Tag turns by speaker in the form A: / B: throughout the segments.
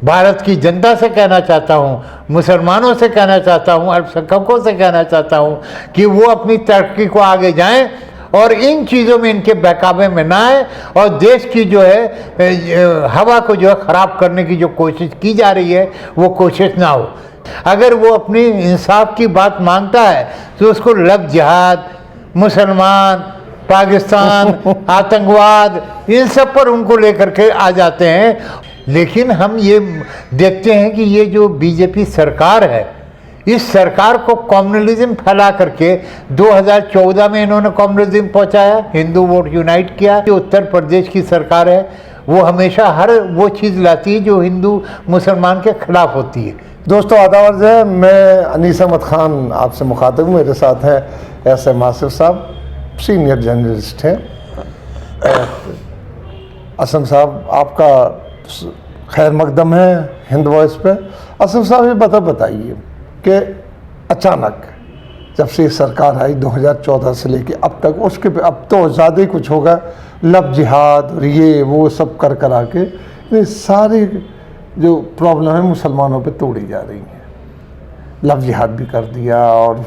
A: भारत की जनता से कहना चाहता हूँ, मुसलमानों से कहना चाहता हूँ, अल्पसंख्यकों से कहना चाहता हूँ कि वो अपनी तरक्की को आगे जाएं और इन चीज़ों में, इनके बहकावे में ना आए और देश की जो है हवा को जो है ख़राब करने की जो कोशिश की जा रही है वो कोशिश ना हो। अगर वो अपनी इंसाफ की बात मांगता है तो उसको लव जिहाद, मुसलमान, पाकिस्तान, आतंकवाद, इन सब पर उनको लेकर के आ जाते हैं। लेकिन हम ये देखते हैं कि ये जो बीजेपी सरकार है, इस सरकार को कम्युनलिज्म फैला करके 2014 में इन्होंने कम्युनलिज्म पहुंचाया, हिंदू वोट यूनाइट किया। जो उत्तर प्रदेश की सरकार है वो हमेशा हर वो चीज़ लाती है जो हिंदू मुसलमान के खिलाफ होती है।
B: दोस्तों आदाब है, मैं अनीस अहमद खान आपसे मुखातिब हूँ। मेरे साथ हैं SM आसिफ साहब, सीनियर जर्नलिस्ट हैं। असम साहब, आपका खैर मकदम है हिंद वॉइस पे। असम साहब ये बताइए कि अचानक जब से सरकार आई 2014 से लेके अब तक, उसके पे अब तो ज़्यादा ही कुछ होगा, लव जिहाद और ये वो सब कर आके ये सारी जो प्रॉब्लम है मुसलमानों पे तोड़ी जा रही हैं। लव जिहाद भी कर दिया और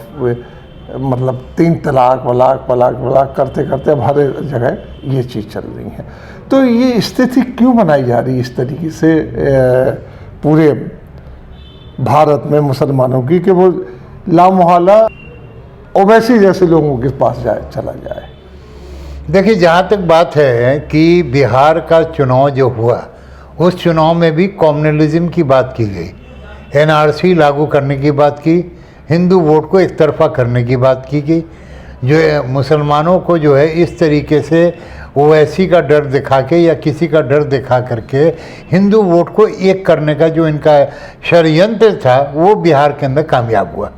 B: मतलब 3 तलाक वलाक करते करते अब हर जगह ये चीज़ चल रही है। तो ये स्थिति क्यों बनाई जा रही है इस तरीके से पूरे भारत में मुसलमानों की कि वो लामोहल्ला ओवैसी जैसे लोगों के पास चला जाए?
A: देखिए, जहाँ तक बात है कि बिहार का चुनाव जो हुआ, उस चुनाव में भी कम्युनलिज्म की बात की गई, NRC लागू करने की बात की, हिंदू वोट को एक तरफा करने की बात की गई, जो मुसलमानों को जो है इस तरीके से ओवैसी का डर दिखा के या किसी का डर दिखा करके हिंदू वोट को एक करने का जो इनका षड्यंत्र था वो बिहार के अंदर कामयाब हुआ।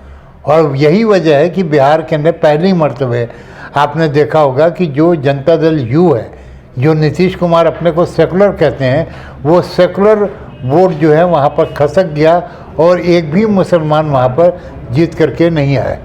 A: और यही वजह है कि बिहार के अंदर पहली मर्तबे आपने देखा होगा कि जो जनता दल यू है, जो नीतीश कुमार अपने को सेकुलर कहते हैं, वो सेकुलर वोट जो है वहाँ पर खसक गया और एक भी मुसलमान वहाँ पर जीत करके नहीं आए,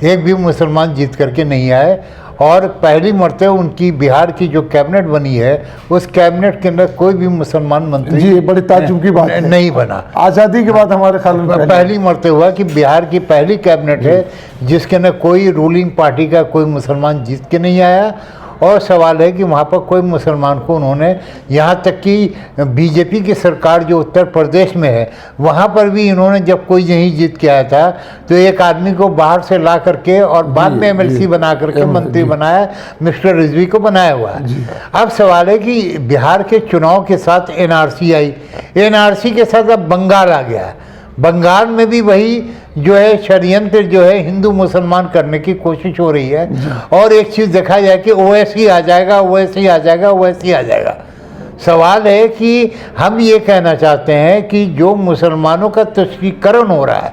A: एक भी मुसलमान जीत करके नहीं आए। और पहली मर्तबा उनकी बिहार की जो कैबिनेट बनी है, उस कैबिनेट के अंदर कोई भी मुसलमान मंत्री
B: जी बड़ी ताज्जुब की बात
A: नहीं बना।
B: आज़ादी के बाद हमारे ख्याल में
A: पहली मर्तबा हुआ कि बिहार की पहली कैबिनेट है जिसके अंदर कोई रूलिंग पार्टी का कोई मुसलमान जीत के नहीं आया। और सवाल है कि वहाँ पर कोई मुसलमान को उन्होंने, यहाँ तक कि बीजेपी की सरकार जो उत्तर प्रदेश में है वहाँ पर भी इन्होंने जब कोई नहीं जीत के आया था तो एक आदमी को बाहर से ला करके और बाद में MLC बना करके मंत्री बनाया, मिस्टर रिजवी को बनाया हुआ है। अब सवाल है कि बिहार के चुनाव के साथ NRC आई, NRC के साथ अब बंगाल आ गया। बंगाल में भी वही जो है षड्यंत्र जो है हिंदू मुसलमान करने की कोशिश हो रही है। और एक चीज़ देखा जाए कि ओवैसी आ जाएगा, ओवैसी आ जाएगा, ओवैसी आ जाएगा। सवाल है कि हम ये कहना चाहते हैं कि जो मुसलमानों का तुष्टीकरण हो रहा है,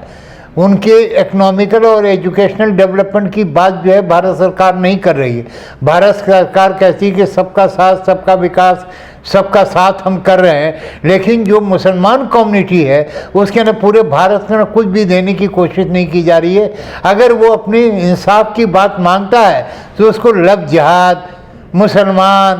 A: उनके इकोनॉमिकल और एजुकेशनल डेवलपमेंट की बात जो है भारत सरकार नहीं कर रही है। भारत सरकार कहती है कि सबका साथ, सबका विकास, सबका साथ हम कर रहे हैं, लेकिन जो मुसलमान कम्युनिटी है उसके अंदर पूरे भारत में कुछ भी देने की कोशिश नहीं की जा रही है। अगर वो अपनी इंसाफ की बात मांगता है तो उसको लव जिहाद, मुसलमान,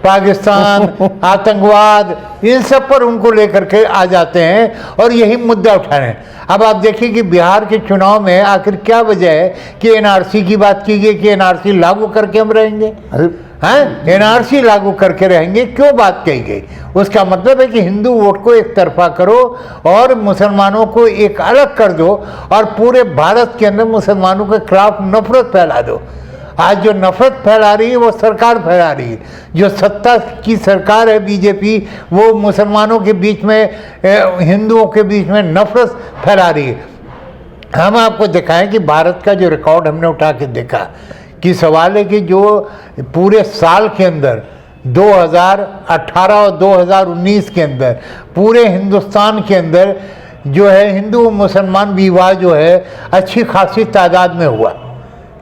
A: पाकिस्तान, आतंकवाद, इन सब पर उनको लेकर के आ जाते हैं और यही मुद्दा उठा रहे हैं। अब आप देखिए कि बिहार के चुनाव में आखिर क्या वजह है कि NRC की बात की गई कि NRC लागू करके हम रहेंगे। हैं, NRC लागू करके रहेंगे, क्यों बात कही गई? उसका मतलब है कि हिंदू वोट को एक तरफा करो और मुसलमानों को एक अलग कर दो और पूरे भारत के अंदर मुसलमानों के खिलाफ नफरत फैला दो। आज जो नफरत फैला रही है वो सरकार फैला रही है। जो सत्ता की सरकार है बीजेपी, वो मुसलमानों के बीच में, हिंदुओं के बीच में नफरत फैला रही है। हम आपको दिखाएं कि भारत का जो रिकॉर्ड हमने उठा के देखा कि सवाल है कि जो पूरे साल के अंदर 2018 और 2019 के अंदर पूरे हिंदुस्तान के अंदर जो है हिंदू मुसलमान विवाह जो है अच्छी खासी तादाद में हुआ।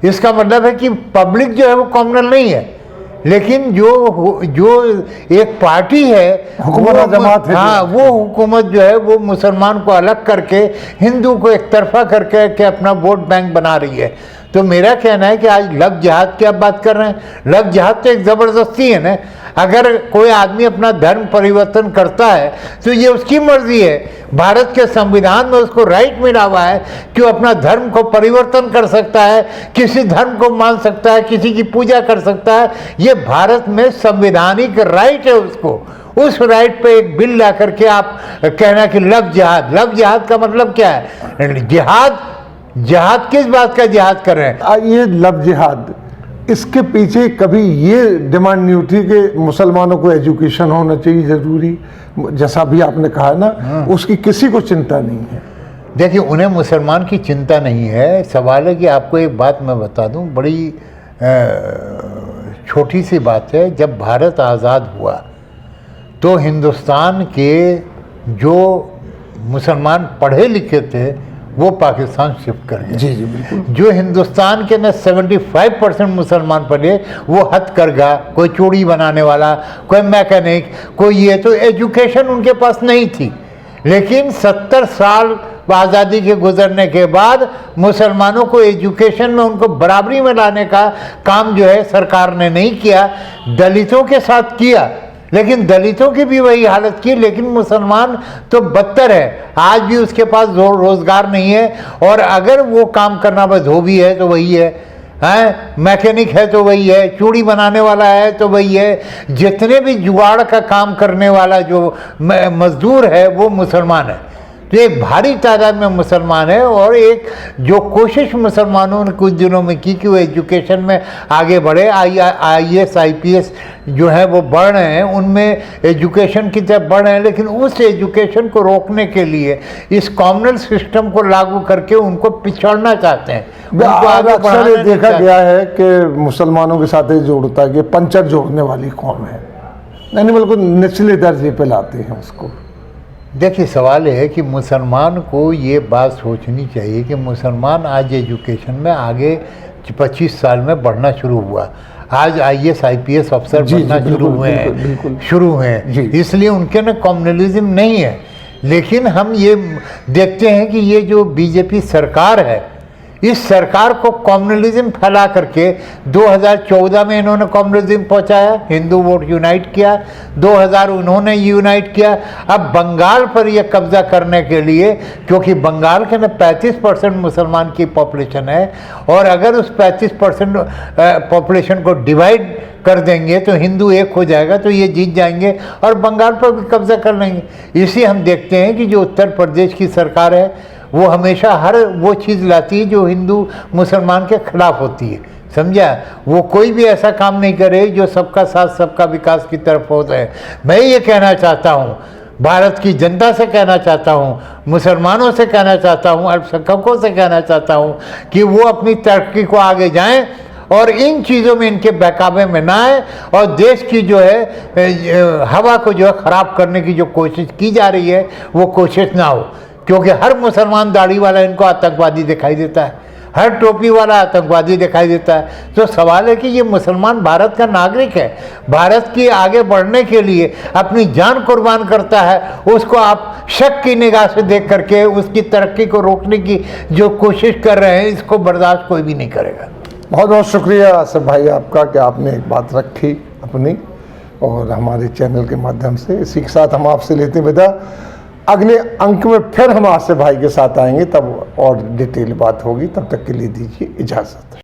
A: इसका मतलब है कि पब्लिक जो है वो कॉमनल नहीं है, लेकिन जो एक पार्टी है
B: हुकूमत जमात है,
A: हाँ, वो हुकूमत जो है वो मुसलमान को अलग करके हिंदू को एक तरफा करके अपना वोट बैंक बना रही है। तो मेरा कहना है कि आज लव जिहाद की आप बात कर रहे हैं, लव जिहाद तो एक ज़बरदस्ती है ना। अगर कोई आदमी अपना धर्म परिवर्तन करता है तो ये उसकी मर्जी है। भारत के संविधान में उसको राइट मिला हुआ है कि वो अपना धर्म को परिवर्तन कर सकता है, किसी धर्म को मान सकता है, किसी की पूजा कर सकता है। ये भारत में संवैधानिक राइट है उसको। उस राइट पे एक बिल ला करके आप कहना कि लव जिहाद का मतलब क्या है? जिहाद किस बात का जिहाद कर रहे हैं?
B: ये लव जिहाद, इसके पीछे कभी ये डिमांड नहीं उठी कि मुसलमानों को एजुकेशन होना चाहिए ज़रूरी, जैसा भी आपने कहा ना, उसकी किसी को चिंता नहीं है।
A: देखिए, उन्हें मुसलमान की चिंता नहीं है। सवाल है कि आपको एक बात मैं बता दूं, बड़ी छोटी सी बात है। जब भारत आज़ाद हुआ तो हिंदुस्तान के जो मुसलमान पढ़े लिखे थे वो पाकिस्तान शिफ्ट कर गए।
B: जी जी बिल्कुल।
A: जो हिंदुस्तान के में 75% मुसलमान पढ़े वो हथकरघा, कोई चूड़ी बनाने वाला, कोई मैकेनिक, कोई ये, तो एजुकेशन उनके पास नहीं थी। लेकिन 70 साल आज़ादी के गुजरने के बाद मुसलमानों को एजुकेशन में उनको बराबरी में लाने का काम जो है सरकार ने नहीं किया, दलितों के साथ किया। लेकिन दलितों की भी वही हालत की। लेकिन मुसलमान तो बदतर है, आज भी उसके पास रोजगार नहीं है। और अगर वो काम करना, बस धोबी है तो वही है, मैकेनिक है तो वही है, चूड़ी बनाने वाला है तो वही है, जितने भी जुगाड़ का काम करने वाला जो मजदूर है वो मुसलमान है। तो एक भारी तादाद में मुसलमान है। और एक जो कोशिश मुसलमानों ने कुछ दिनों में की कि वो एजुकेशन में आगे बढ़े, IAS IPS जो है वो बढ़ रहे हैं, उनमें एजुकेशन की तरफ बढ़ रहे हैं। लेकिन उस एजुकेशन को रोकने के लिए इस कॉमनल सिस्टम को लागू करके उनको पिछड़ना चाहते हैं। उनको आगे
B: अक्सर ये देखा गया है कि मुसलमानों के साथ ये जोड़ता है कि पंचर जोड़ने वाली कौम है, यानी बिल्कुल निचले दर्जे पे लाते हैं उसको।
A: देखिए, सवाल है कि मुसलमान को ये बात सोचनी चाहिए कि मुसलमान आज एजुकेशन में आगे 25 साल में बढ़ना शुरू हुआ। आज IAS IPS अफसर बनना शुरू हुए हैं। इसलिए उनके ना कम्युनलिज्म नहीं है। लेकिन हम ये देखते हैं कि ये जो बीजेपी सरकार है, इस सरकार को कम्युनलिज्म फैला करके 2014 में इन्होंने कम्युनलिज्म पहुंचाया, हिंदू वोट यूनाइट किया, 2000 उन्होंने यूनाइट किया। अब बंगाल पर यह कब्जा करने के लिए, क्योंकि बंगाल के ना 35% मुसलमान की पॉपुलेशन है, और अगर उस 35% पॉपुलेशन को डिवाइड कर देंगे तो हिंदू एक हो जाएगा, तो ये जीत जाएंगे और बंगाल पर भी कब्जा कर लेंगे। इसी हम देखते हैं कि जो उत्तर प्रदेश की सरकार है वो हमेशा हर वो चीज़ लाती है जो हिंदू मुसलमान के खिलाफ होती है, समझा। वो कोई भी ऐसा काम नहीं करे जो सबका साथ सबका विकास की तरफ होता है। मैं ये कहना चाहता हूँ, भारत की जनता से कहना चाहता हूँ, मुसलमानों से कहना चाहता हूँ, अल्पसंख्यकों से कहना चाहता हूँ कि वो अपनी तरक्की को आगे जाएं और इन चीज़ों में, इनके बहकावे में ना आए, और देश की जो है हवा को जो है ख़राब करने की जो कोशिश की जा रही है वो कोशिश ना हो। क्योंकि हर मुसलमान दाढ़ी वाला इनको आतंकवादी दिखाई देता है, हर टोपी वाला आतंकवादी दिखाई देता है। तो सवाल है कि ये मुसलमान भारत का नागरिक है, भारत की आगे बढ़ने के लिए अपनी जान कुर्बान करता है। उसको आप शक की निगाह से देख करके उसकी तरक्की को रोकने की जो कोशिश कर रहे हैं, इसको बर्दाश्त कोई भी नहीं करेगा।
B: बहुत बहुत शुक्रिया आसिफ भाई आपका कि आपने एक बात रखी अपनी और हमारे चैनल के माध्यम से। इसी के साथ हम आपसे लेते हैं विदा। अगले अंक में फिर हम आसिफ भाई के साथ आएंगे, तब और डिटेल बात होगी। तब तक के लिए दीजिए इजाज़त।